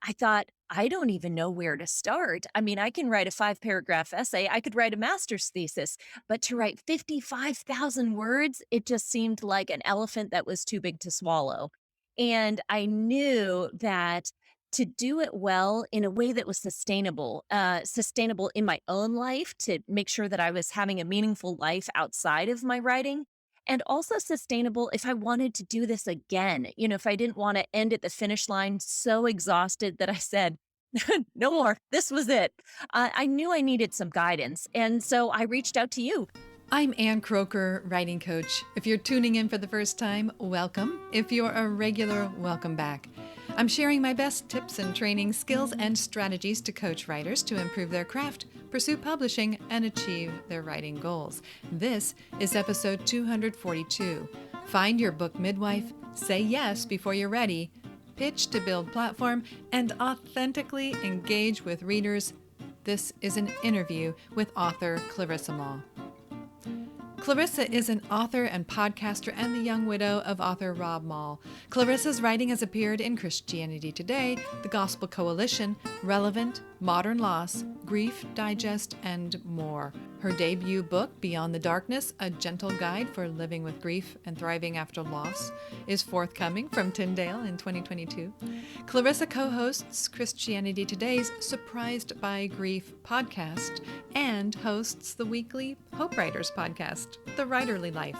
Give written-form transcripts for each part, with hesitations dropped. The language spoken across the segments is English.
I thought, I don't even know where to start. I mean, I can write a 5 paragraph essay, I could write a master's thesis, but to write 55,000 words, it just seemed like an elephant that was too big to swallow. And I knew that to do it well in a way that was sustainable in my own life, to make sure that I was having a meaningful life outside of my writing, and also sustainable if I wanted to do this again. If I didn't want to end at the finish line so exhausted that I said, no more, this was it. I knew I needed some guidance. And so I reached out to you. I'm Ann Croker, writing coach. If you're tuning in for the first time, welcome. If you're a regular, welcome back. I'm sharing my best tips and training, skills, and strategies to coach writers to improve their craft, pursue publishing, and achieve their writing goals. This is episode 242. Find your book midwife, say yes before you're ready, pitch to build platform, and authentically engage with readers. This is an interview with author Clarissa Moll. Clarissa is an author and podcaster and the young widow of author Rob Moll. Clarissa's writing has appeared in Christianity Today, The Gospel Coalition, Relevant, Modern Loss, Grief Digest, and more. Her debut book, Beyond the Darkness, A Gentle Guide for Living with Grief and Thriving After Loss, is forthcoming from Tyndale in 2022. Clarissa co-hosts Christianity Today's Surprised by Grief podcast and hosts the weekly Hope Writers podcast, The Writerly Life.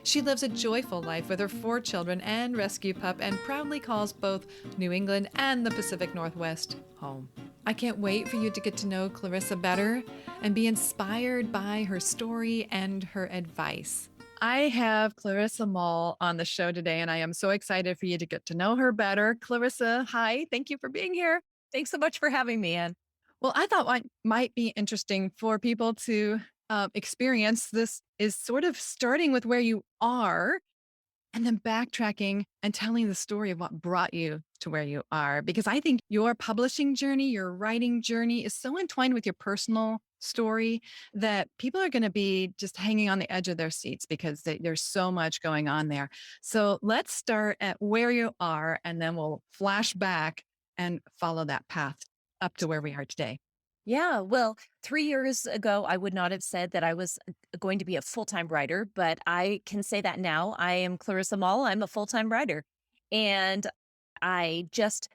She lives a joyful life with her 4 children and rescue pup and proudly calls both New England and the Pacific Northwest home. I can't wait for you to get to know Clarissa better and be inspired by her story and her advice. I have Clarissa Moll on the show today, and I am so excited for you to get to know her better. Clarissa, hi. Thank you for being here. Thanks so much for having me, Ann. Well, I thought what might be interesting for people to experience this is sort of starting with where you are and then backtracking and telling the story of what brought you to where you are. Because I think your publishing journey, your writing journey is so entwined with your personal story that people are going to be just hanging on the edge of their seats because there's so much going on there. So let's start at where you are, and then we'll flash back and follow that path up to where we are today. Yeah, well, 3 years ago, I would not have said that I was going to be a full-time writer, but I can say that now. I am Clarissa Moll. I'm a full-time writer. And I just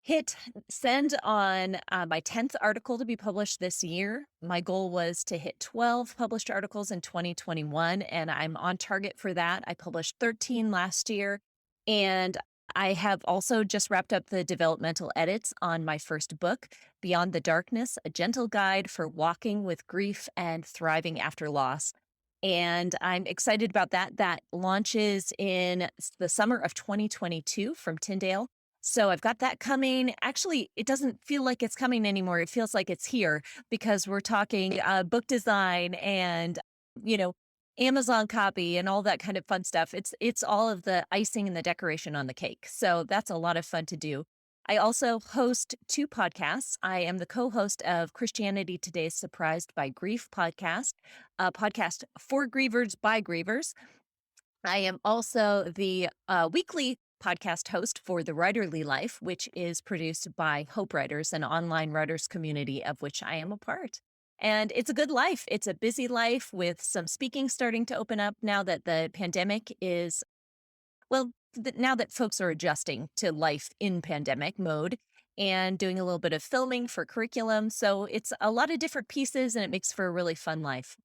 hit send on my 10th article to be published this year. My goal was to hit 12 published articles in 2021, and I'm on target for that. I published 13 last year, and I have also just wrapped up the developmental edits on my first book, Beyond the Darkness, A Gentle Guide for Walking with Grief and Thriving After Loss. And I'm excited about that. That launches in the summer of 2022 from Tyndale. So I've got that coming. Actually, it doesn't feel like it's coming anymore. It feels like it's here because we're talking book design and, you know, Amazon copy and all that kind of fun stuff. It's all of the icing and the decoration on the cake. So that's a lot of fun to do. I also host 2 podcasts. I am the co-host of Christianity Today's Surprised by Grief podcast, a podcast for grievers by grievers. I am also the weekly podcast host for The Writerly Life, which is produced by Hope Writers, an online writers community of which I am a part. And it's a good life. It's a busy life with some speaking starting to open up now that the pandemic is, well, now that folks are adjusting to life in pandemic mode and doing a little bit of filming for curriculum. So it's a lot of different pieces and it makes for a really fun life.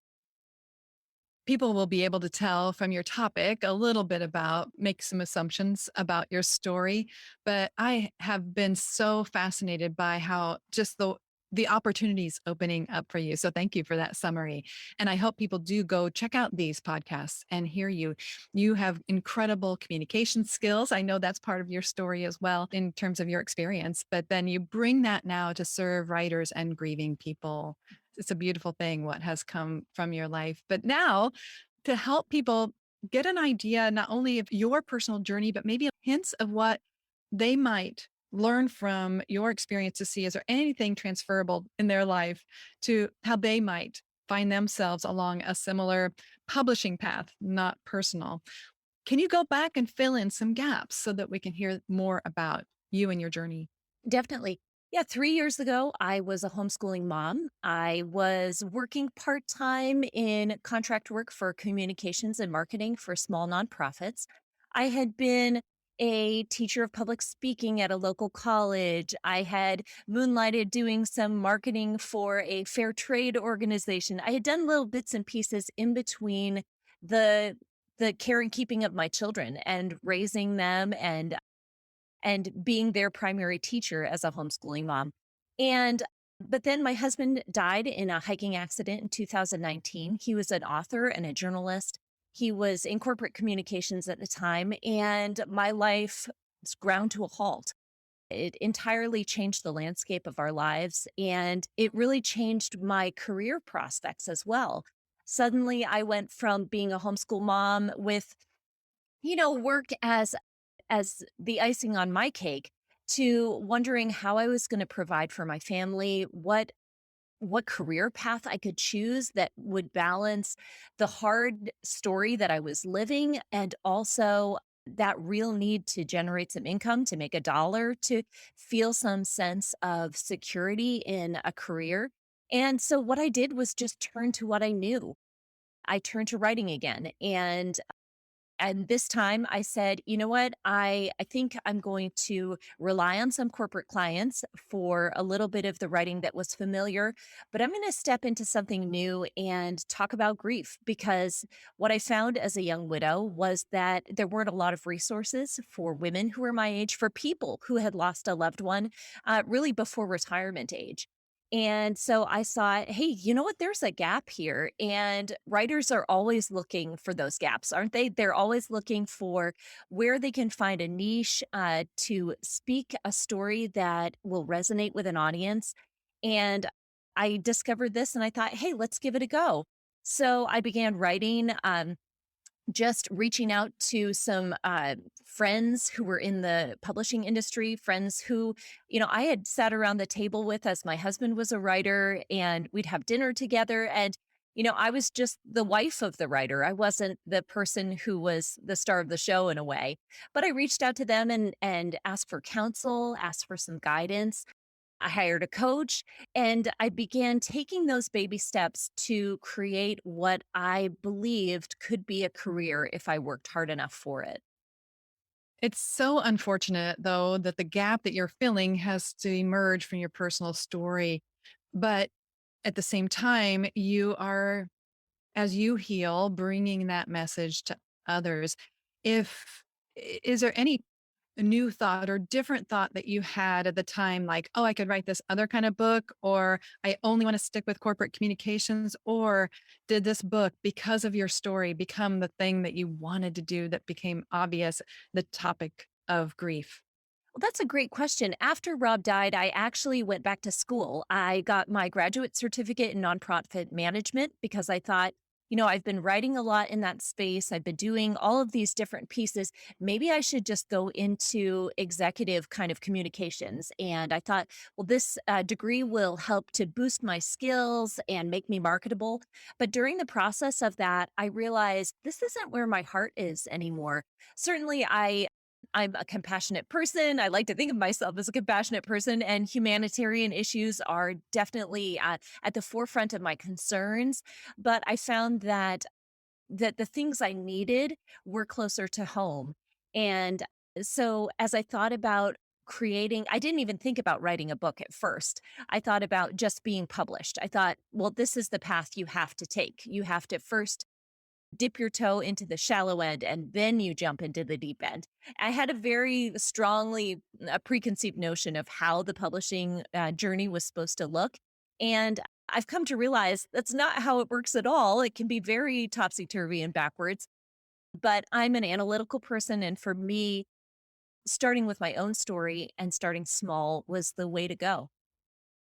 People will be able to tell from your topic a little bit about, make some assumptions about your story. But I have been so fascinated by how just the opportunities opening up for you. So thank you for that summary. And I hope people do go check out these podcasts and hear you. You have incredible communication skills. I know that's part of your story as well in terms of your experience, but then you bring that now to serve writers and grieving people. It's a beautiful thing what has come from your life. But now to help people get an idea not only of your personal journey, but maybe hints of what they might learn from your experience to see, is there anything transferable in their life to how they might find themselves along a similar publishing path, not personal. Can you go back and fill in some gaps so that we can hear more about you and your journey? Definitely. Yeah, 3 years ago, I was a homeschooling mom. I was working part-time in contract work for communications and marketing for small nonprofits. I had been a teacher of public speaking at a local college. I had moonlighted doing some marketing for a fair trade organization. I had done little bits and pieces in between the the care and keeping of my children and raising them and being their primary teacher as a homeschooling mom. And but then my husband died in a hiking accident in 2019. He was an author and a journalist. He was in corporate communications at the time, and my life was ground to a halt. It entirely changed the landscape of our lives, and it really changed my career prospects as well. Suddenly, I went from being a homeschool mom with, work as the icing on my cake to wondering how I was gonna provide for my family, what career path I could choose that would balance the hard story that I was living and also that real need to generate some income, to make a dollar, to feel some sense of security in a career. And so what I did was just turn to what I knew. I turned to writing again, and this time I said, you know what? I think I'm going to rely on some corporate clients for a little bit of the writing that was familiar, but I'm going to step into something new and talk about grief because what I found as a young widow was that there weren't a lot of resources for women who were my age, for people who had lost a loved one, really before retirement age. And so I saw, hey, you know what? There's a gap here. And writers are always looking for those gaps, aren't they? They're always looking for where they can find a niche to speak a story that will resonate with an audience. And I discovered this and I thought, hey, let's give it a go. So I began writing. Just reaching out to some friends who were in the publishing industry, friends who, I had sat around the table with as my husband was a writer and we'd have dinner together. And, I was just the wife of the writer. I wasn't the person who was the star of the show in a way. But I reached out to them and asked for counsel, asked for some guidance. I hired a coach and I began taking those baby steps to create what I believed could be a career if I worked hard enough for it. It's so unfortunate, though, that the gap that you're filling has to emerge from your personal story. But at the same time, you are, as you heal, bringing that message to others. If is there any new thought or different thought that you had at the time, like, oh, I could write this other kind of book, or I only want to stick with corporate communications? Or did this book, because of your story, become the thing that you wanted to do that became obvious, the topic of grief? Well, that's a great question. After Rob died, I actually went back to school. I got my graduate certificate in nonprofit management because I thought, I've been writing a lot in that space. I've been doing all of these different pieces. Maybe I should just go into executive kind of communications. And I thought, well, this degree will help to boost my skills and make me marketable. But during the process of that, I realized this isn't where my heart is anymore. Certainly, I'm a compassionate person. I like to think of myself as a compassionate person, and humanitarian issues are definitely at the forefront of my concerns. But I found that the things I needed were closer to home, and so as I thought about creating, I didn't even think about writing a book at first. I thought about just being published. I thought, well, this is the path you have to take. You have to first dip your toe into the shallow end and then you jump into the deep end. I had a very strongly a preconceived notion of how the publishing journey was supposed to look. And I've come to realize that's not how it works at all. It can be very topsy turvy and backwards. But I'm an analytical person. And for me, starting with my own story and starting small was the way to go.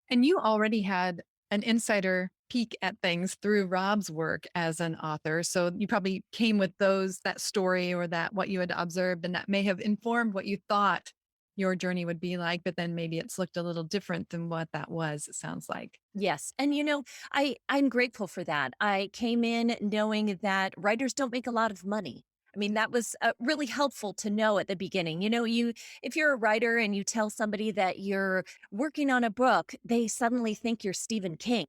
And you already had an insider peek at things through Rob's work as an author. So you probably came with that story or that what you had observed, and that may have informed what you thought your journey would be like. But then maybe it's looked a little different than what that was, it sounds like. Yes. And I'm grateful for that. I came in knowing that writers don't make a lot of money. I mean, that was really helpful to know at the beginning. If you're a writer and you tell somebody that you're working on a book, they suddenly think you're Stephen King.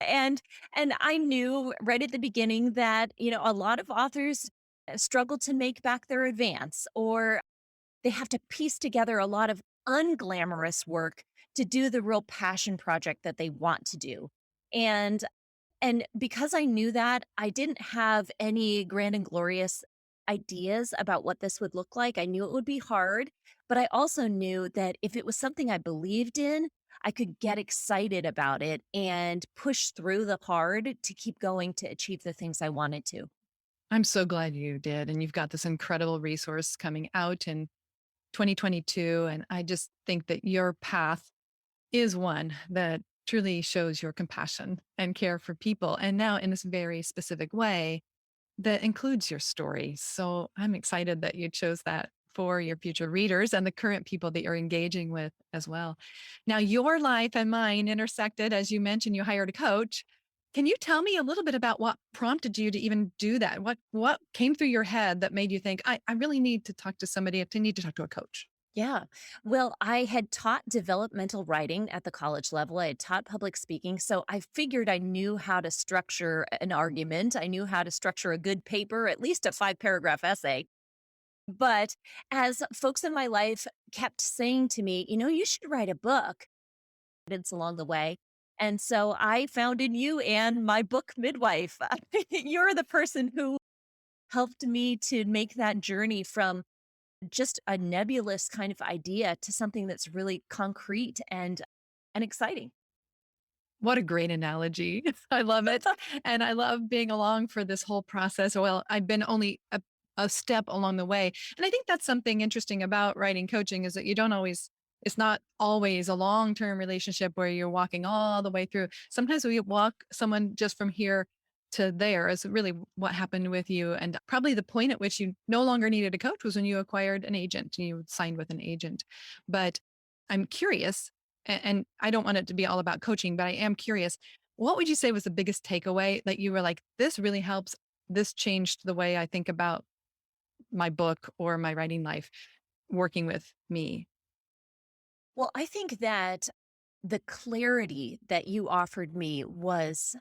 And and I knew right at the beginning that, a lot of authors struggle to make back their advance, or they have to piece together a lot of unglamorous work to do the real passion project that they want to do. And and because I knew that, I didn't have any grand and glorious ideas about what this would look like. I knew it would be hard, but I also knew that if it was something I believed in, I could get excited about it and push through the hard to keep going to achieve the things I wanted to. I'm so glad you did. And you've got this incredible resource coming out in 2022. And I just think that your path is one that truly shows your compassion and care for people. And now in this very specific way that includes your story. So I'm excited that you chose that for your future readers and the current people that you're engaging with as well. Now, your life and mine intersected, as you mentioned, you hired a coach. Can you tell me a little bit about what prompted you to even do that? What came through your head that made you think, I really need to talk to somebody, I need to talk to a coach? Yeah. Well, I had taught developmental writing at the college level. I had taught public speaking. So I figured I knew how to structure an argument. I knew how to structure a good paper, at least a 5 paragraph essay. But as folks in my life kept saying to me, you should write a book, it's along the way. And so I found in you and my book, Midwife. You're the person who helped me to make that journey from just a nebulous kind of idea to something that's really concrete and exciting. What a great analogy. I love it. And I love being along for this whole process. Well, I've been only a step along the way. And I think that's something interesting about writing coaching is that you don't always, it's not always a long term relationship where you're walking all the way through. Sometimes we walk someone just from here to there is really what happened with you. And probably the point at which you no longer needed a coach was when you acquired an agent, you signed with an agent. But I'm curious and I don't want it to be all about coaching, but I am curious. What would you say was the biggest takeaway that you were like, this really helps? This changed the way I think about my book or my writing life working with me? Well, I think that the clarity that you offered me was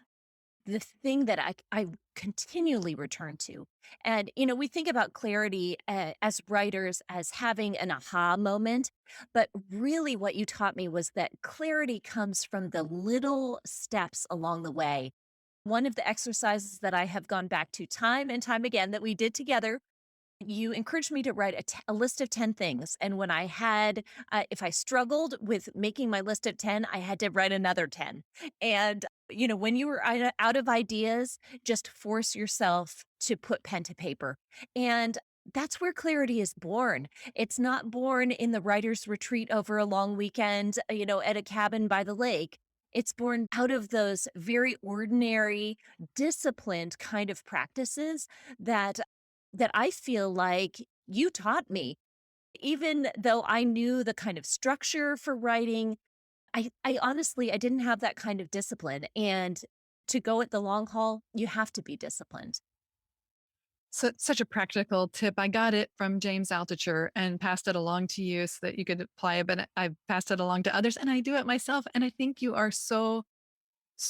the thing that I continually return to. And, we think about clarity as writers as having an aha moment. But really, what you taught me was that clarity comes from the little steps along the way. One of the exercises that I have gone back to time and time again that we did together, you encouraged me to write a list of 10 things. And when if I struggled with making my list of 10, I had to write another 10. And, when you were out of ideas, just force yourself to put pen to paper. And that's where clarity is born. It's not born in the writer's retreat over a long weekend, at a cabin by the lake. It's born out of those very ordinary, disciplined kind of practices that I feel like you taught me. Even though I knew the kind of structure for writing, I honestly I didn't have that kind of discipline. And to go at the long haul, you have to be disciplined. So such a practical tip. I got it from James Altucher and passed it along to you so that you could apply it, but I've passed it along to others and I do it myself. And I think you are so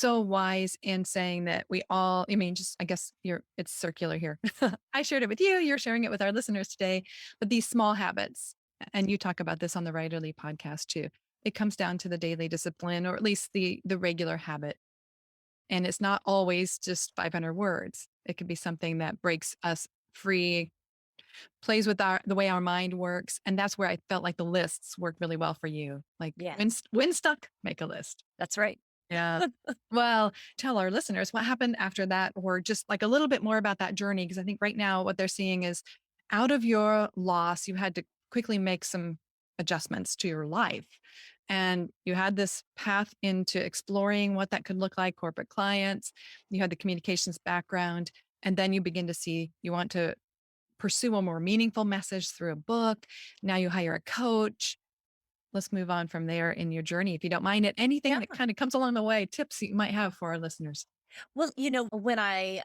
wise in saying that we all, I mean, just I guess it's circular here. I shared it with you, you're sharing it with our listeners today, but these small habits, and you talk about this on the Writerly podcast too. It comes down to the daily discipline, or at least the regular habit. And it's not always just 500 words. It could be something that breaks us free, plays with the way our mind works. And that's where I felt like the lists work really well for you. Like Yeah, when stuck, make a list. that's right. Yeah. Well, tell our listeners what happened after that, or just like a little bit more about that journey. Because I think right now what they're seeing is out of your loss, you had to quickly make some adjustments to your life. And you had this path into exploring what that could look like, corporate clients. You had the communications background. And then you begin to see you want to pursue a more meaningful message through a book. Now you hire a coach. Let's move on from there in your journey, if you don't mind it. Anything Yeah. that kind of comes along the way, tips that you might have for our listeners. Well, when I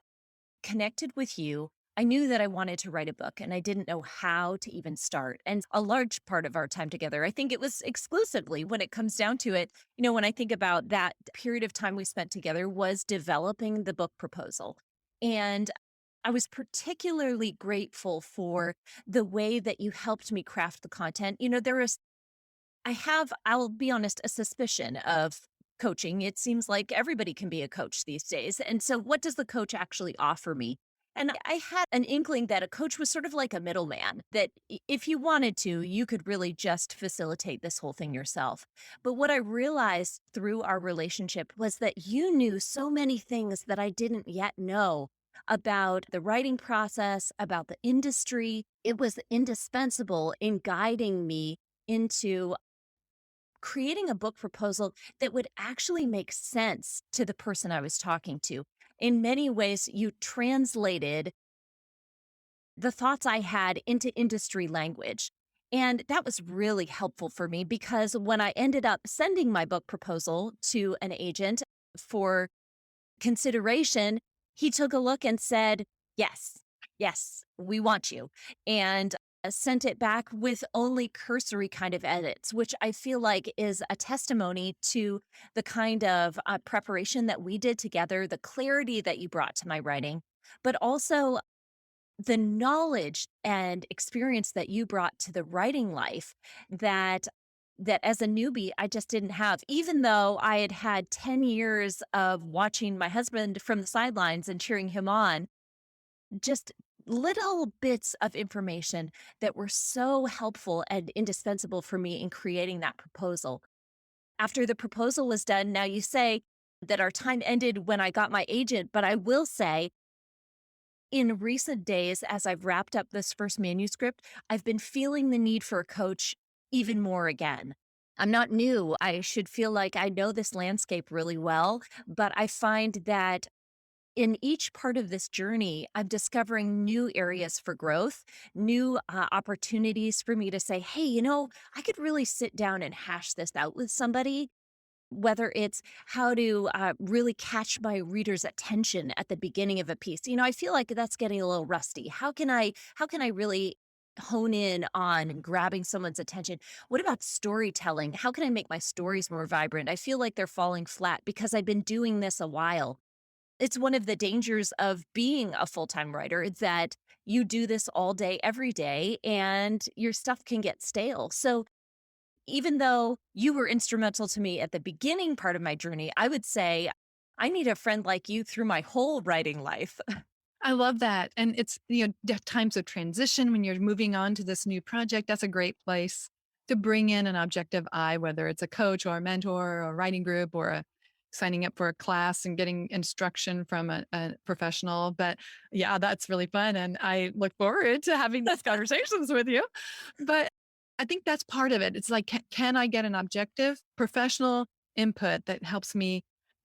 connected with you, I knew that I wanted to write a book and I didn't know how to even start. And a large part of our time together, I think it was exclusively when it comes down to it, when I think about that period of time we spent together was developing the book proposal. And I was particularly grateful for the way that you helped me craft the content. I'll be honest, a suspicion of coaching. It seems like everybody can be a coach these days. And so, what does the coach actually offer me? And I had an inkling that a coach was sort of like a middleman, that if you wanted to, you could really just facilitate this whole thing yourself. But what I realized through our relationship was that you knew so many things that I didn't yet know about the writing process, about the industry. It was indispensable in guiding me into creating a book proposal that would actually make sense to the person I was talking to. In many ways, you translated the thoughts I had into industry language. And that was really helpful for me because when I ended up sending my book proposal to an agent for consideration, he took a look and said, "Yes, yes, we want you." And sent it back with only cursory kind of edits, which I feel like is a testimony to the kind of preparation that we did together, the clarity that you brought to my writing, but also the knowledge and experience that you brought to the writing life that as a newbie I just didn't have, even though I had had 10 years of watching my husband from the sidelines and cheering him on. Just little bits of information that were so helpful and indispensable for me in creating that proposal. After the proposal was done, now you say that our time ended when I got my agent, but I will say in recent days, as I've wrapped up this first manuscript, I've been feeling the need for a coach even more again. I'm not new. I should feel like I know this landscape really well, but I find that in each part of this journey, I'm discovering new areas for growth, new opportunities for me to say, hey, I could really sit down and hash this out with somebody, whether it's how to really catch my reader's attention at the beginning of a piece. I feel like that's getting a little rusty. How can I really hone in on grabbing someone's attention? What about storytelling? How can I make my stories more vibrant? I feel like they're falling flat because I've been doing this a while. It's one of the dangers of being a full-time writer is that you do this all day, every day, and your stuff can get stale. So even though you were instrumental to me at the beginning part of my journey, I would say I need a friend like you through my whole writing life. I love that. And it's, times of transition when you're moving on to this new project. That's a great place to bring in an objective eye, whether it's a coach or a mentor or a writing group or signing up for a class and getting instruction from a professional. But yeah, that's really fun. And I look forward to having these conversations with you. But I think that's part of it. It's like, can I get an objective professional input that helps me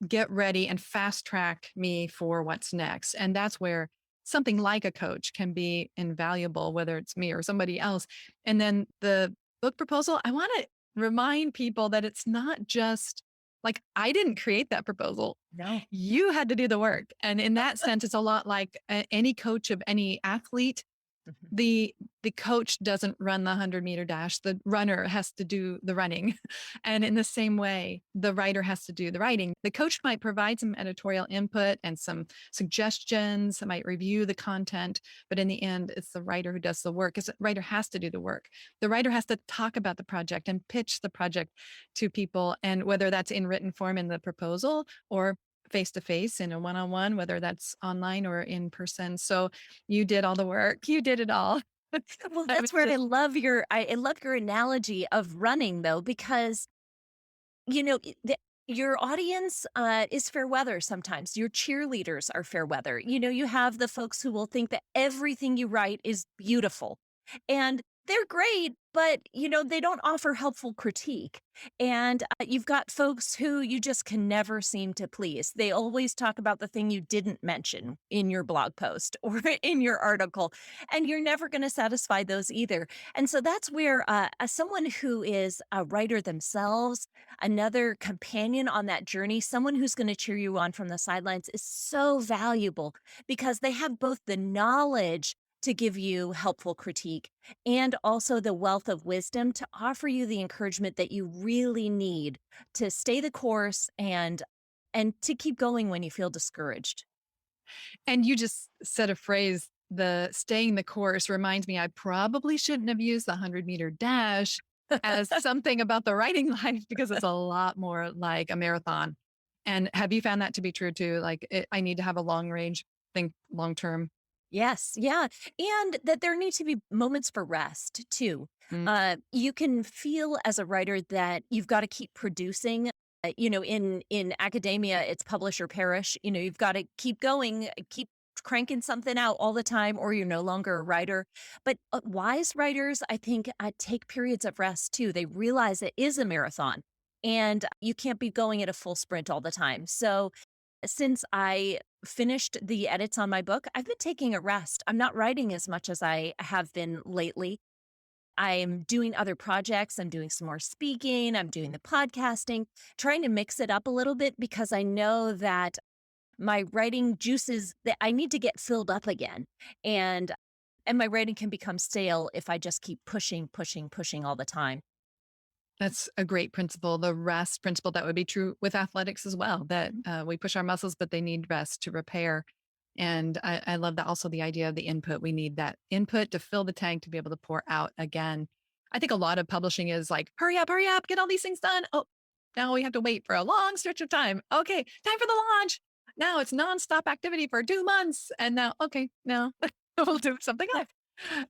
get ready and fast track me for what's next? And that's where something like a coach can be invaluable, whether it's me or somebody else. And then the book proposal, I want to remind people that it's not just like I didn't create that proposal. No. You had to do the work. And in that sense, it's a lot like any coach of any athlete. Mhm. The coach doesn't run the 100-meter dash. The runner has to do the running. And in the same way, the writer has to do the writing. The coach might provide some editorial input and some suggestions, might review the content, but in the end, it's the writer who does the work. Because the writer has to do the work. The writer has to talk about the project and pitch the project to people. And whether that's in written form in the proposal or face to face in a one-on-one, whether that's online or in person. So you did all the work. You did it all. Well, I was that's where just I love your analogy of running though, because your audience is fair weather sometimes. Your cheerleaders are fair weather. You have the folks who will think that everything you write is beautiful. And they're great. but, they don't offer helpful critique. And you've got folks who you just can never seem to please. They always talk about the thing you didn't mention in your blog post or in your article, and you're never going to satisfy those either. And so that's where as someone who is a writer themselves, another companion on that journey, someone who's going to cheer you on from the sidelines is so valuable because they have both the knowledge to give you helpful critique and also the wealth of wisdom to offer you the encouragement that you really need to stay the course and to keep going when you feel discouraged. And you just said a phrase, the staying the course reminds me I probably shouldn't have used the 100-meter dash as something about the writing life because it's a lot more like a marathon. And have you found that to be true too? Like I need to have a long range, think long term. Yes, yeah, and that there need to be moments for rest too. Mm. You can feel as a writer that you've got to keep producing. In academia, it's publish or perish. You've got to keep going, keep cranking something out all the time, or you're no longer a writer. But wise writers, I think, take periods of rest too. They realize it is a marathon, and you can't be going at a full sprint all the time. So since I finished the edits on my book, I've been taking a rest. I'm not writing as much as I have been lately. I'm doing other projects. I'm doing some more speaking. I'm doing the podcasting, trying to mix it up a little bit because I know that my writing juices that I need to get filled up again. And and my writing can become stale if I just keep pushing, pushing, pushing all the time. That's a great principle. The rest principle that would be true with athletics as well, that we push our muscles, but they need rest to repair. And I love that also the idea of the input. We need that input to fill the tank to be able to pour out again. I think a lot of publishing is like, hurry up, get all these things done. Oh, now we have to wait for a long stretch of time. Okay, time for the launch. Now it's nonstop activity for 2 months. And now, okay, now we'll do something else.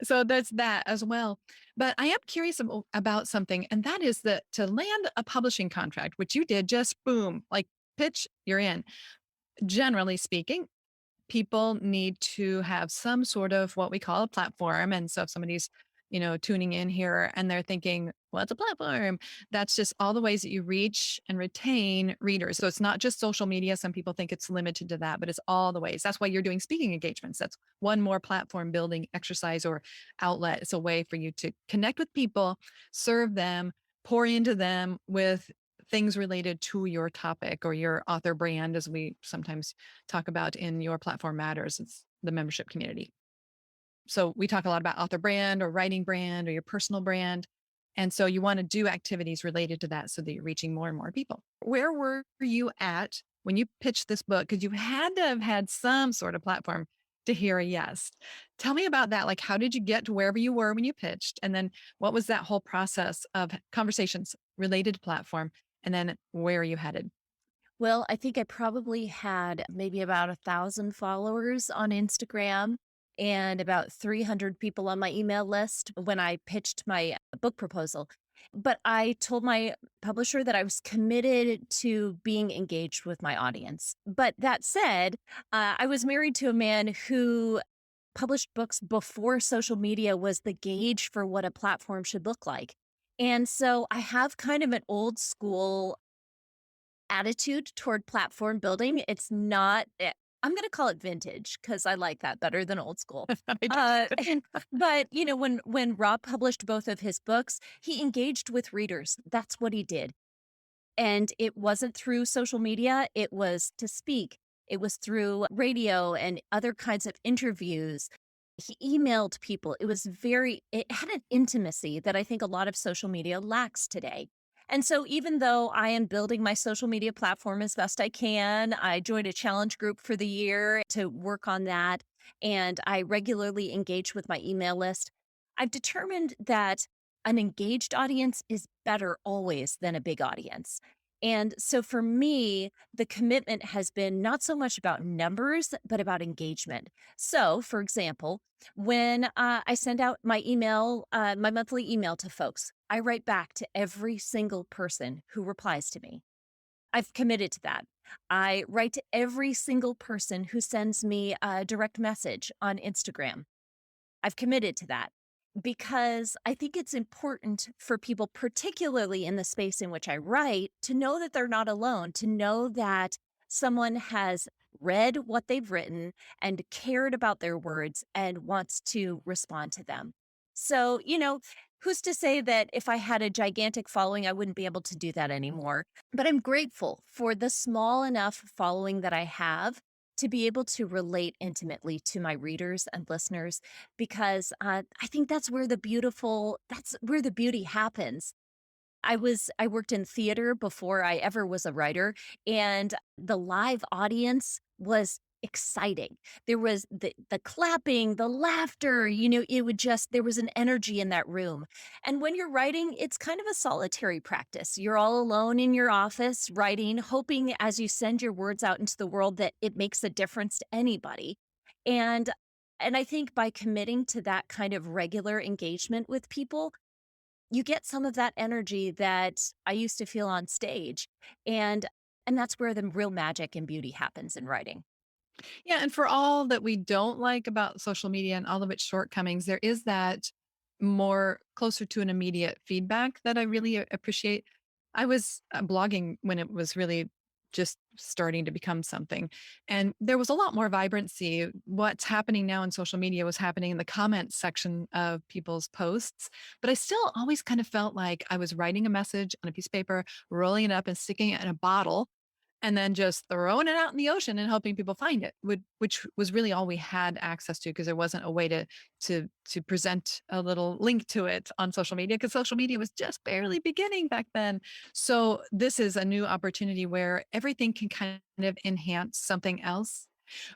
So there's that as well. But I am curious about something, and that is that to land a publishing contract, which you did just boom, like pitch, you're in. Generally speaking, people need to have some sort of what we call a platform. And so if somebody's, tuning in here and they're thinking, what's a platform? That's just all the ways that you reach and retain readers. So it's not just social media. Some people think it's limited to that, but it's all the ways. That's why you're doing speaking engagements. That's one more platform building exercise or outlet. It's a way for you to connect with people, serve them, pour into them with things related to your topic or your author brand, as we sometimes talk about in Your Platform Matters. It's the membership community. So we talk a lot about author brand or writing brand or your personal brand. And so you want to do activities related to that so that you're reaching more and more people. Where were you at when you pitched this book? Because you had to have had some sort of platform to hear a yes. Tell me about that. Like, how did you get to wherever you were when you pitched? And then what was that whole process of conversations related to platform? And then where are you headed? Well, I think I probably had maybe about 1,000 followers on Instagram and about 300 people on my email list when I pitched my book proposal. But I told my publisher that I was committed to being engaged with my audience. But that said, I was married to a man who published books before social media was the gauge for what a platform should look like. And so I have kind of an old school attitude toward platform building. It's not I'm gonna call it vintage because I like that better than old school. Uh, but, when Rob published both of his books, he engaged with readers. That's what he did. And it wasn't through social media, it was to speak. It was through radio and other kinds of interviews. He emailed people. It had an intimacy that I think a lot of social media lacks today. And so even though I am building my social media platform as best I can, I joined a challenge group for the year to work on that. And I regularly engage with my email list. I've determined that an engaged audience is better always than a big audience. And so for me, the commitment has been not so much about numbers, but about engagement. So, for example, when I send out my monthly email to folks, I write back to every single person who replies to me. I've committed to that. I write to every single person who sends me a direct message on Instagram. I've committed to that. because I think it's important for people, particularly in the space in which I write, to know that they're not alone, to know that someone has read what they've written and cared about their words and wants to respond to them. So, who's to say that if I had a gigantic following, I wouldn't be able to do that anymore? But I'm grateful for the small enough following that I have to be able to relate intimately to my readers and listeners because I think that's where the beauty happens. I worked in theater before I ever was a writer, and the live audience was exciting. There was the clapping, the laughter, it would just there was an energy in that room. And when you're writing, it's kind of a solitary practice. You're all alone in your office writing, hoping as you send your words out into the world that it makes a difference to anybody. And and I think by committing to that kind of regular engagement with people, you get some of that energy that I used to feel on stage, and and that's where the real magic and beauty happens in writing. Yeah, and for all that we don't like about social media and all of its shortcomings, there is that more closer to an immediate feedback that I really appreciate. I was blogging when it was really just starting to become something, and there was a lot more vibrancy. What's happening now in social media was happening in the comments section of people's posts, but I still always kind of felt like I was writing a message on a piece of paper, rolling it up and sticking it in a bottle and then just throwing it out in the ocean and hoping people find it, which was really all we had access to because there wasn't a way to present a little link to it on social media because social media was just barely beginning back then. So this is a new opportunity where everything can kind of enhance something else,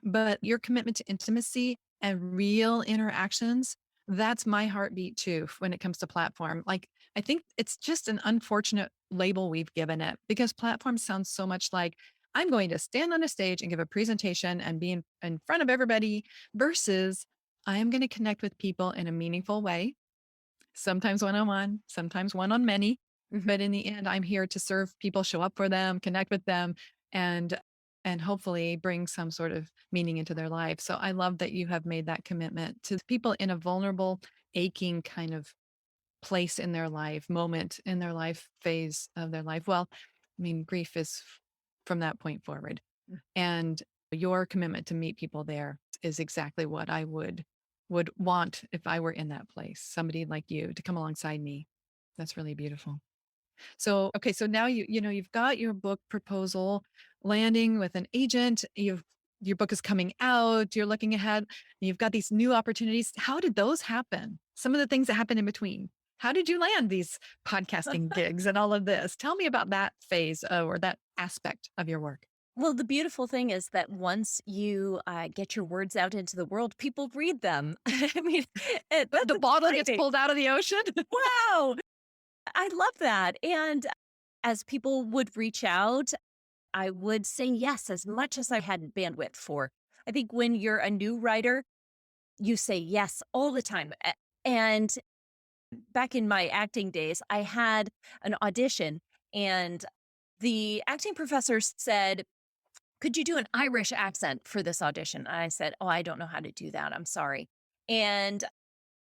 but your commitment to intimacy and real interactions, that's my heartbeat too when it comes to platform. Like I think it's just an unfortunate label we've given it because platform sounds so much like I'm going to stand on a stage and give a presentation and be in front of everybody versus I am going to connect with people in a meaningful way, sometimes one on one, sometimes one on many. Mhm. But in the end, I'm here to serve people, show up for them, connect with them, and and hopefully bring some sort of meaning into their life. So I love that you have made that commitment to people in a vulnerable, aching kind of place in their life, moment in their life, phase of their life. Well, I mean, grief is from that point forward. And your commitment to meet people there is exactly what I would want if I were in that place. Somebody like you to come alongside me. That's really beautiful. So, okay, so now you've got your book proposal landing with an agent. Your book is coming out, you're looking ahead, you've got these new opportunities. How did those happen? Some of the things that happened in between. How did you land these podcasting gigs and all of this? Tell me about that phase or that aspect of your work. Well, the beautiful thing is that once you get your words out into the world, people read them. I mean, that's The bottle gets exciting. pulled out of the ocean. Wow, I love that. And as people would reach out, I would say yes as much as I had bandwidth for. I think when you're a new writer, you say yes all the time. And back in my acting days, I had an audition, and the acting professor said, "Could you do an Irish accent for this audition?" I said, "Oh, I don't know how to do that. I'm sorry." And,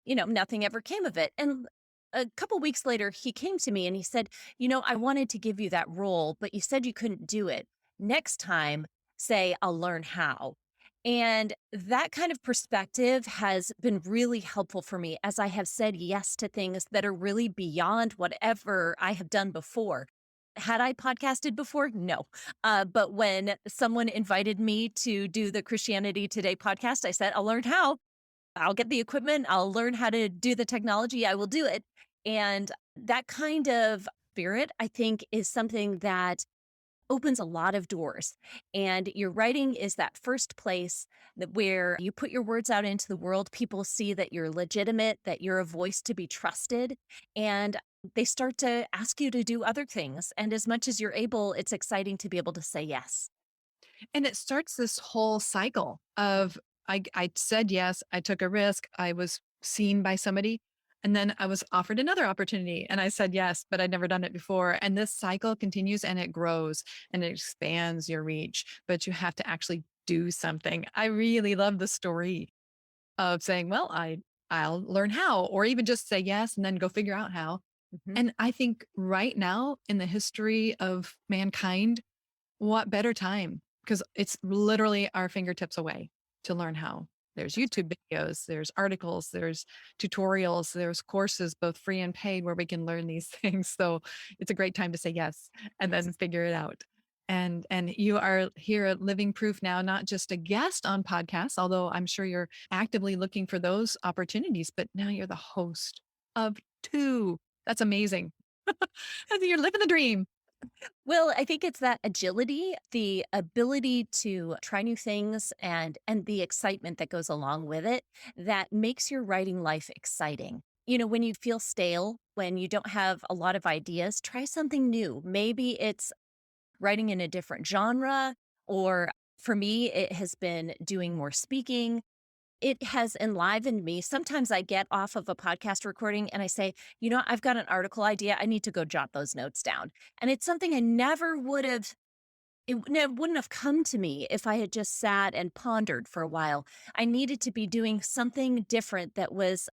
nothing ever came of it. And a couple weeks later, he came to me and he said, "I wanted to give you that role, but you said you couldn't do it. Next time, say, I'll learn how." And that kind of perspective has been really helpful for me as I have said yes to things that are really beyond whatever I have done before. Had I podcasted before? No. But when someone invited me to do the Christianity Today podcast, I said, I'll learn how. I'll get the equipment. I'll learn how to do the technology. I will do it. And that kind of spirit, I think, is something that opens a lot of doors. And your writing is that first place that where you put your words out into the world, people see that you're legitimate, that you're a voice to be trusted, and they start to ask you to do other things. And as much as you're able, it's exciting to be able to say yes. And it starts this whole cycle of I said yes, I took a risk, I was seen by somebody, and then I was offered another opportunity and I said yes, but I'd never done it before. And this cycle continues and it grows and it expands your reach, but you have to actually do something. I really love the story of saying, well, I'll learn how, or even just say yes and then go figure out how. Mhm. And I think right now in the history of mankind, what better time? Because it's literally our fingertips away to learn how. There's That's right. YouTube videos, there's articles, there's tutorials, there's courses, both free and paid, where we can learn these things. So it's a great time to say yes and then Yes. figure it out. And you are here at Living Proof now, not just a guest on podcasts, although I'm sure you're actively looking for those opportunities, but now you're the host of two. That's amazing. I think you're living the dream. Well, I think it's that agility, the ability to try new things and the excitement that goes along with it that makes your writing life exciting. When you feel stale, when you don't have a lot of ideas, try something new. Maybe it's writing in a different genre, or for me, it has been doing more speaking. It has enlivened me. Sometimes I get off of a podcast recording and I say, I've got an article idea. I need to go jot those notes down. And it's something I never would have, wouldn't have come to me if I had just sat and pondered for a while. I needed to be doing something different that was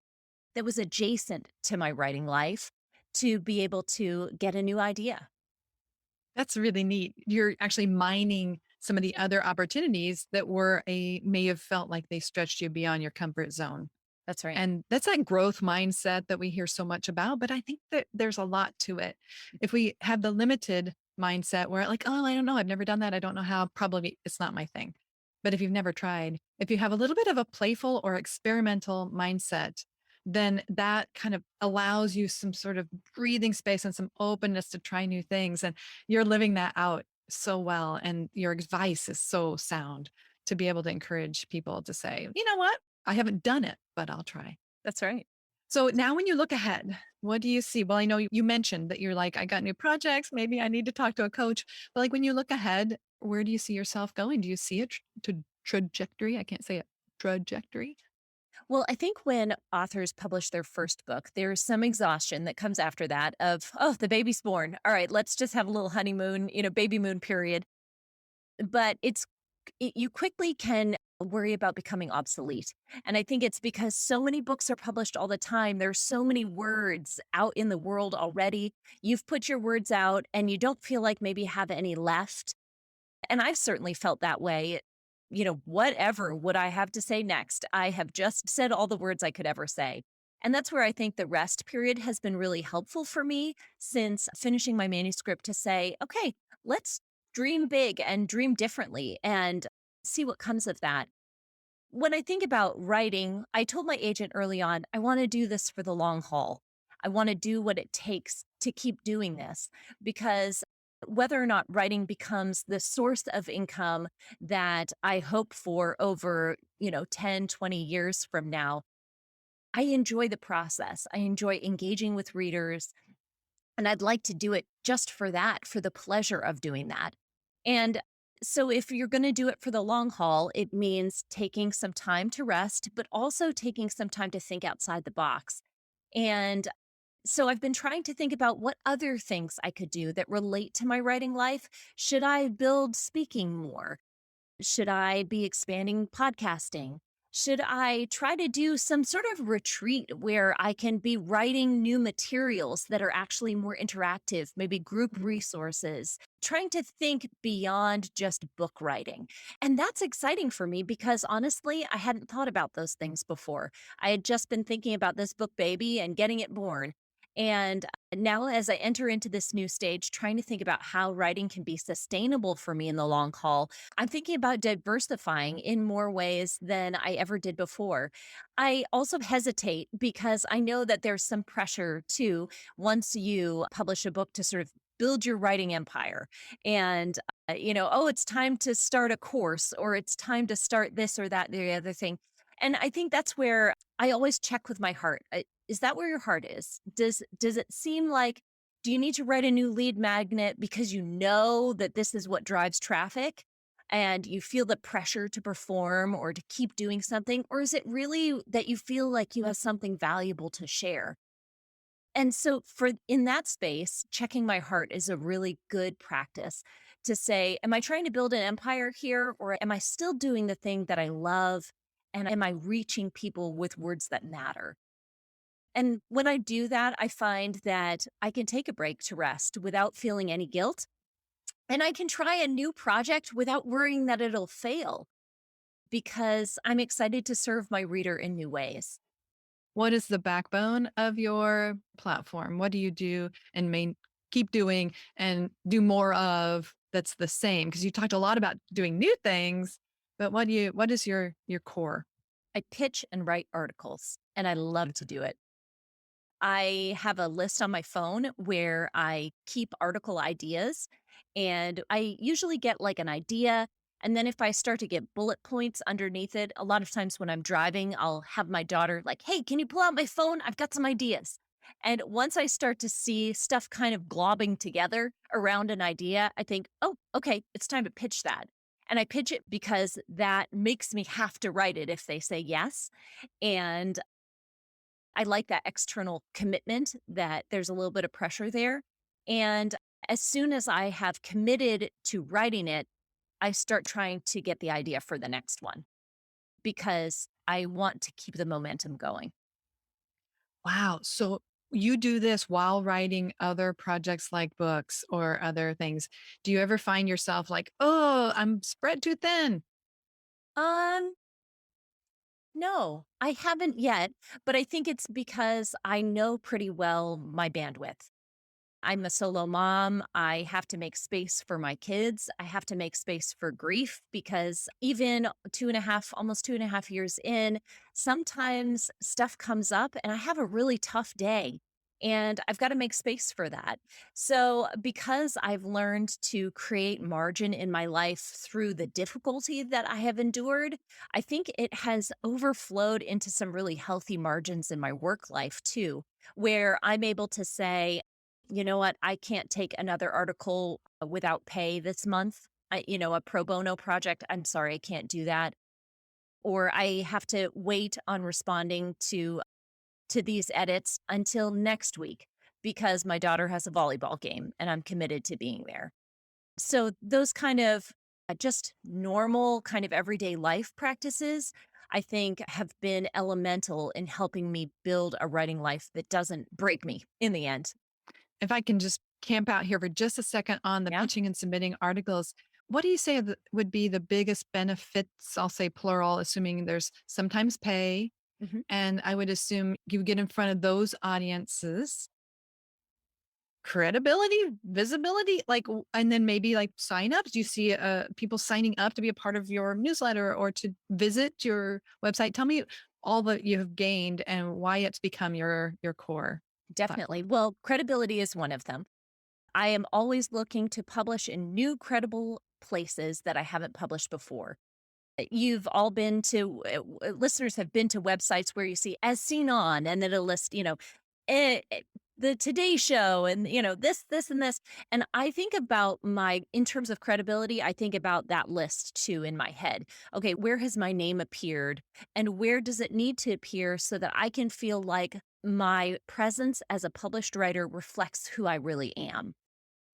adjacent to my writing life to be able to get a new idea. That's really neat. You're actually mining some of the other opportunities that may have felt like they stretched you beyond your comfort zone. That's right. And that's that growth mindset that we hear so much about. But I think that there's a lot to it. If we have the limited mindset where, like, oh, I don't know, I've never done that, I don't know how, probably it's not my thing. But if you've never tried, if you have a little bit of a playful or experimental mindset, then that kind of allows you some sort of breathing space and some openness to try new things. And you're living that out so well. And your advice is so sound to be able to encourage people to say, you know what? I haven't done it, but I'll try. That's right. So now when you look ahead, what do you see? Well, I know you mentioned that you're like, I got new projects. Maybe I need to talk to a coach. But like when you look ahead, where do you see yourself going? Do you see a trajectory? I can't say it. Trajectory. Well, I think when authors publish their first book, there's some exhaustion that comes after that of, oh, the baby's born. All right, let's just have a little honeymoon, baby moon period. But you quickly can worry about becoming obsolete. And I think it's because so many books are published all the time. There's so many words out in the world already. You've put your words out and you don't feel like maybe you have any left. And I've certainly felt that way. Whatever would I have to say next? I have just said all the words I could ever say. And that's where I think the rest period has been really helpful for me since finishing my manuscript to say, okay, let's dream big and dream differently and see what comes of that. When I think about writing, I told my agent early on, I want to do this for the long haul. I want to do what it takes to keep doing this because whether or not writing becomes the source of income that I hope for over, 10, 20 years from now, I enjoy the process. I enjoy engaging with readers. And I'd like to do it just for that, for the pleasure of doing that. And so, if you're going to do it for the long haul, it means taking some time to rest, but also taking some time to think outside the box. And so, I've been trying to think about what other things I could do that relate to my writing life. Should I build speaking more? Should I be expanding podcasting? Should I try to do some sort of retreat where I can be writing new materials that are actually more interactive, maybe group resources, trying to think beyond just book writing? And that's exciting for me because honestly, I hadn't thought about those things before. I had just been thinking about this book baby and getting it born. And now, as I enter into this new stage, trying to think about how writing can be sustainable for me in the long haul, I'm thinking about diversifying in more ways than I ever did before. I also hesitate because I know that there's some pressure too, once you publish a book, to sort of build your writing empire. And, oh, it's time to start a course or it's time to start this or that, the other thing. And I think that's where I always check with my heart. Is that where your heart is? Does it seem like, do you need to write a new lead magnet because you know that this is what drives traffic and you feel the pressure to perform or to keep doing something? Or is it really that you feel like you have something valuable to share? And so, for in that space, checking my heart is a really good practice to say, am I trying to build an empire here or am I still doing the thing that I love And am I reaching people with words that matter? And when I do that, I find that I can take a break to rest without feeling any guilt. And I can try a new project without worrying that it'll fail because I'm excited to serve my reader in new ways. What is the backbone of your platform? What do you do and keep doing and do more of that's the same? Because you talked a lot about doing new things, but what is your core? I pitch and write articles, and I love to do it. I have a list on my phone where I keep article ideas, and I usually get like an idea. And then if I start to get bullet points underneath it, a lot of times when I'm driving, I'll have my daughter like, "Hey, can you pull out my phone? I've got some ideas." And once I start to see stuff kind of globbing together around an idea, I think, "Oh, okay, it's time to pitch that." And I pitch it because that makes me have to write it if they say yes. And I like that external commitment that there's a little bit of pressure there. And as soon as I have committed to writing it, I start trying to get the idea for the next one because I want to keep the momentum going. Wow. So you do this while writing other projects like books or other things. Do you ever find yourself like, oh, I'm spread too thin? Um, no, I haven't yet, but I think it's because I know pretty well my bandwidth. I'm a solo mom. I have to make space for my kids. I have to make space for grief because even 2.5, almost 2.5 years in, sometimes stuff comes up and I have a really tough day. And I've got to make space for that. So, because I've learned to create margin in my life through the difficulty that I have endured, I think it has overflowed into some really healthy margins in my work life too, where I'm able to say, you know what? I can't take another article without pay this month. A pro bono project. I'm sorry, I can't do that. Or I have to wait on responding to these edits until next week because my daughter has a volleyball game and I'm committed to being there. So those kind of just normal kind of everyday life practices, I think have been elemental in helping me build a writing life that doesn't break me in the end. If I can just camp out here for just a second on the Yeah. pitching and submitting articles, what do you say would be the biggest benefits? I'll say plural, assuming there's sometimes pay. Mhm. And I would assume you get in front of those audiences, credibility, visibility, and then maybe like signups. Do you see people signing up to be a part of your newsletter or to visit your website? Tell me all that you have gained and why it's become your core platform. Definitely. Well, credibility is one of them. I am always looking to publish in new credible places that I haven't published before. You've all been to, listeners have been to websites where you see as seen on, and then it'll list, eh, eh, the Today Show and, this, and this. And I think about in terms of credibility, I think about that list too in my head. Okay, where has my name appeared and where does it need to appear so that I can feel like my presence as a published writer reflects who I really am?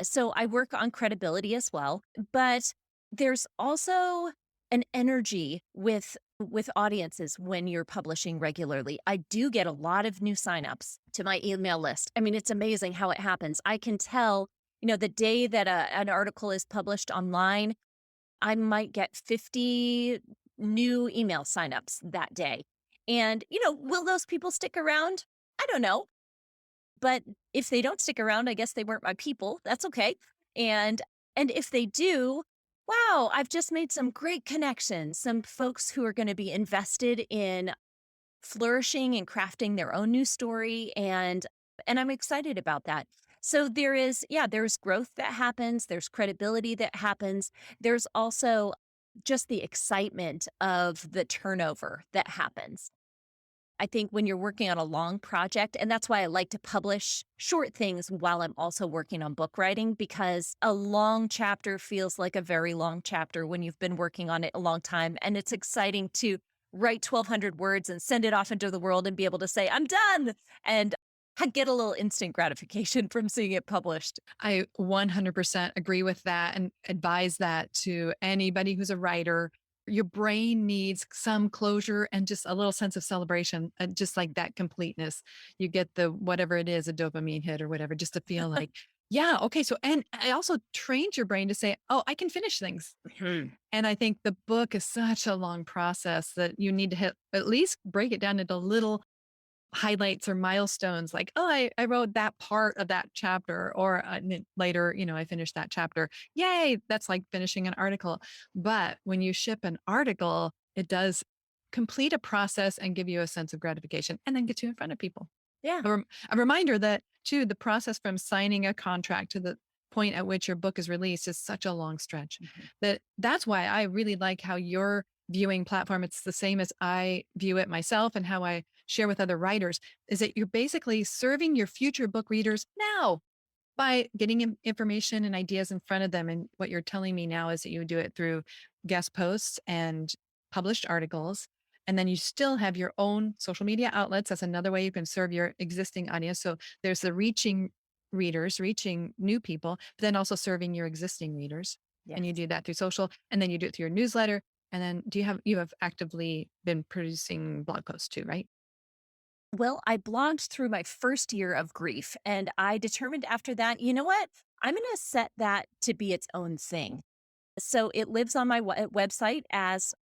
So I work on credibility as well, but there's also an energy with audiences when you're publishing regularly. I do get a lot of new signups to my email list. I mean, it's amazing how it happens. I can tell, the day that an article is published online, I might get 50 new email signups that day. And, will those people stick around? I don't know. But if they don't stick around, I guess they weren't my people. That's okay. And and if they do, wow, I've just made some great connections, some folks who are going to be invested in flourishing and crafting their own new story and I'm excited about that. So there's growth that happens, there's credibility that happens. There's also just the excitement of the turnover that happens. I think when you're working on a long project, and that's why I like to publish short things while I'm also working on book writing, because a long chapter feels like a very long chapter when you've been working on it a long time. And it's exciting to write 1,200 words and send it off into the world and be able to say, I'm done, and get a little instant gratification from seeing it published. I 100% agree with that and advise that to anybody who's a writer. your brain needs some closure and just a little sense of celebration, just like that completeness. You get the whatever it is, a dopamine hit or whatever, just to feel like, yeah, okay. So, and I also trained your brain to say, oh, I can finish things. Mhm. And I think the book is such a long process that you need to hit, at least break it down into little highlights or milestones like, oh, I wrote that part of that chapter, or later, I finished that chapter. Yay. That's like finishing an article. But when you ship an article, it does complete a process and give you a sense of gratification and then get you in front of people. Yeah. A reminder that, too, the process from signing a contract to the point at which your book is released is such a long stretch. Mhm. That's why I really like how your viewing platform, it's the same as I view it myself and how I share with other writers, is that you're basically serving your future book readers now by getting information and ideas in front of them. And what you're telling me now is that you do it through guest posts and published articles. And then you still have your own social media outlets. That's another way you can serve your existing audience. So there's the reaching readers, reaching new people, but then also serving your existing readers. And you Yes. do that through social, and then you do it through your newsletter. And then you have actively been producing blog posts too, right? Well, I blogged through my first year of grief, and I determined after that, you know what? I'm going to set that to be its own thing. So it lives on my website as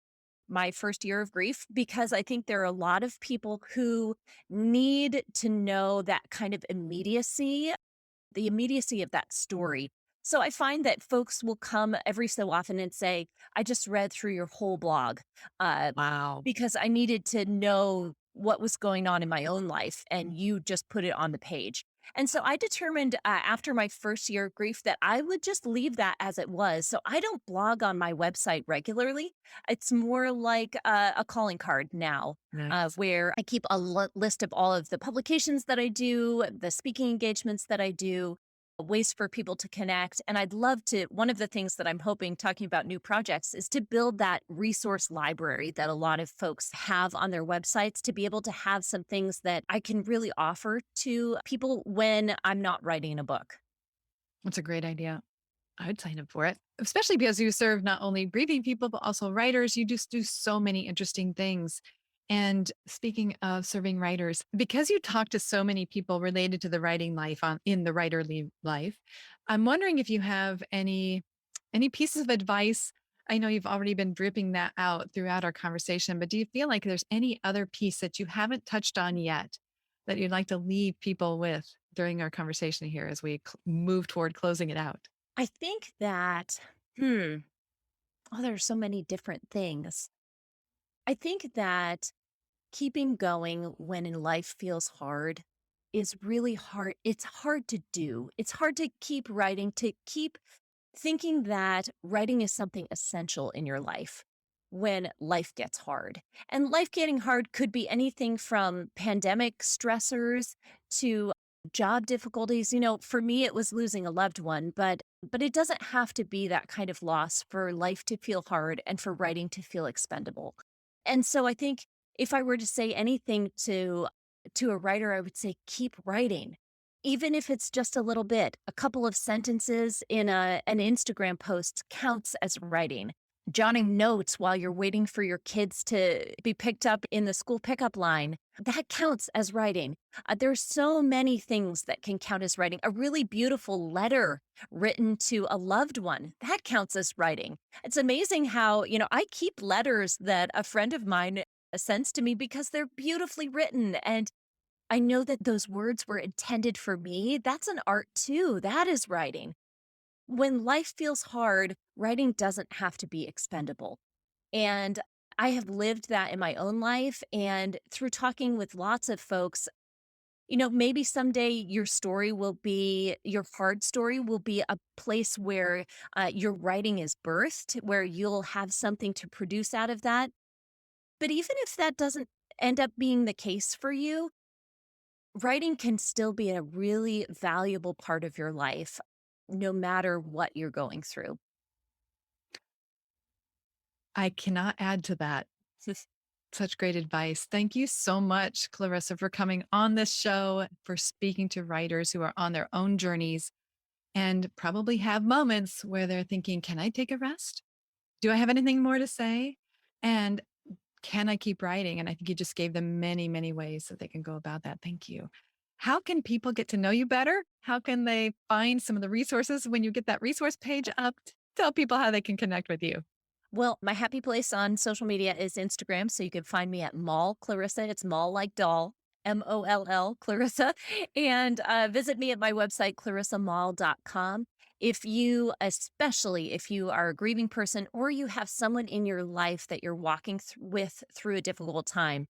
my first year of grief because I think there are a lot of people who need to know that kind of immediacy, the immediacy of that story. So I find that folks will come every so often and say, I just read through your whole blog uh, Wow. because I needed to know what was going on in my own life, and you just put it on the page. And so I determined after my first year of grief that I would just leave that as it was. So I don't blog on my website regularly. It's more like a calling card now, Nice. where I keep a list of all of the publications that I do, the speaking engagements that I do, ways for people to connect. And I'd love to, one of the things that I'm hoping, talking about new projects, is to build that resource library that a lot of folks have on their websites to be able to have some things that I can really offer to people when I'm not writing a book. That's a great idea. I'd sign up for it, especially because you serve not only grieving people, but also writers. You just do so many interesting things. And speaking of serving writers, because you talk to so many people related to the writing life in the writerly life, I'm wondering if you have any pieces of advice. I know you've already been dripping that out throughout our conversation, but do you feel like there's any other piece that you haven't touched on yet that you'd like to leave people with during our conversation here as we move toward closing it out? I think that, hmm, oh, there are so many different things. I think that keeping going when in life feels hard is really hard. It's hard to do. It's hard to keep writing, to keep thinking that writing is something essential in your life when life gets hard. And life getting hard could be anything from pandemic stressors to job difficulties. You know, for me it was losing a loved one, but it doesn't have to be that kind of loss for life to feel hard and for writing to feel expendable. And so I think if I were to say anything to a writer, I would say keep writing. Even if it's just a little bit, a couple of sentences in an Instagram post counts as writing. Jotting notes while you're waiting for your kids to be picked up in the school pickup line, that counts as writing. There's so many things that can count as writing. A really beautiful letter written to a loved one, that counts as writing. It's amazing how, I keep letters that a friend of mine sends to me because they're beautifully written, and I know that those words were intended for me. That's an art too. That is writing. When life feels hard, writing doesn't have to be expendable. And I have lived that in my own life. And through talking with lots of folks, maybe someday your story will be, your hard story will be a place where your writing is birthed, where you'll have something to produce out of that. But even if that doesn't end up being the case for you, writing can still be a really valuable part of your life, no matter what you're going through. I cannot add to that. Such great advice. Thank you so much, Clarissa, for coming on this show, for speaking to writers who are on their own journeys and probably have moments where they're thinking, can I take a rest? Do I have anything more to say? And can I keep writing? And I think you just gave them many, many ways that they can go about that. Thank you. How can people get to know you better? How can they find some of the resources when you get that resource page up? Tell people how they can connect with you. Well, my happy place on social media is Instagram, so you can find me at Moll Clarissa. It's Moll like doll, Moll Clarissa, and visit me at my website clarissamoll.com. If you, especially if you are a grieving person or you have someone in your life that you're walking with through a difficult time,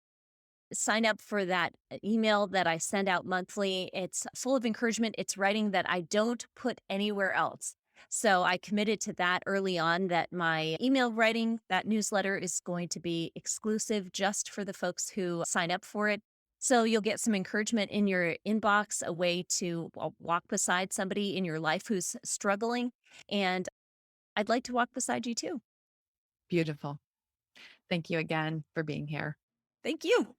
sign up for that email that I send out monthly. It's full of encouragement. It's writing that I don't put anywhere else. So I committed to that early on that my email writing, that newsletter is going to be exclusive just for the folks who sign up for it. So you'll get some encouragement in your inbox, a way to walk beside somebody in your life who's struggling. And I'd like to walk beside you too. Beautiful. Thank you again for being here. Thank you.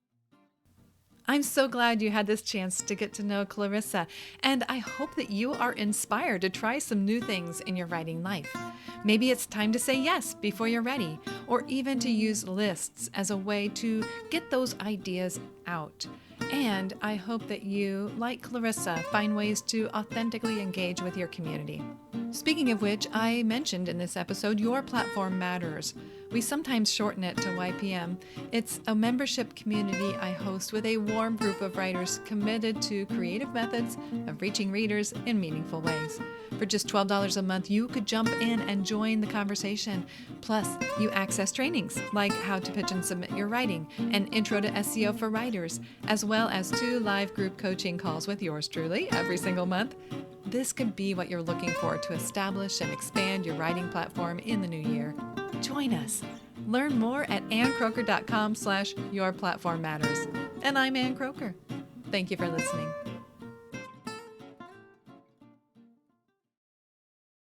I'm so glad you had this chance to get to know Clarissa, and I hope that you are inspired to try some new things in your writing life. Maybe it's time to say yes before you're ready, or even to use lists as a way to get those ideas out. And I hope that you, like Clarissa, find ways to authentically engage with your community. Speaking of which, I mentioned in this episode, Your Platform Matters. We sometimes shorten it to YPM. It's a membership community I host with a warm group of writers committed to creative methods of reaching readers in meaningful ways. For just $12 a month, you could jump in and join the conversation. Plus, you access trainings like how to pitch and submit your writing, an intro to SEO for writers, as well as 2 live group coaching calls with yours truly every single month. This could be what you're looking for to establish and expand your writing platform in the new year. Join us. Learn more at anncroker.com/yourplatformmatters. And I'm Ann Croker. Thank you for listening.